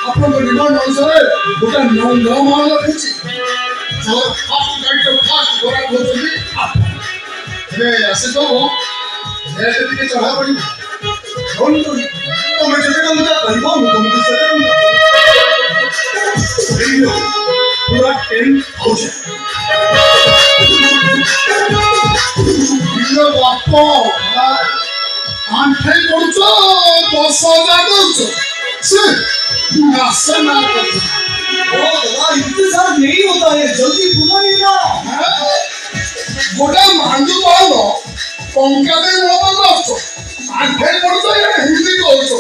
ଆପଣଙ୍କ ଡିମାଣ୍ଡ ଅନୁସାରେ ଗୋଟେ ନଅ ମାଳ ରଖୁଛି। ଫାଷ୍ଟ ଘୋଡ଼ା କହୁଛନ୍ତି ଏବେ ଆସିଥିବ ରେଟ୍ ଟିକେ ଚଢ଼ା ପଡ଼ିବ। ତମେ ଯେତେ ଟଙ୍କା କହିବ ମୁଁ ତମକୁ ସେତେ ଟଙ୍କା ପୁରା 10,000। ବାପ ଆଣ୍ଠେଇ ପଡୁଛ 10,000 ଦଉଛ से आशा ना करते। ओ दादा इंतजार नहीं होता है, जल्दी बुलाइएगा। गोटा मांडू पालो टंका दे मोबाइल आछो आठे पड़तो ये हिंदी कहछो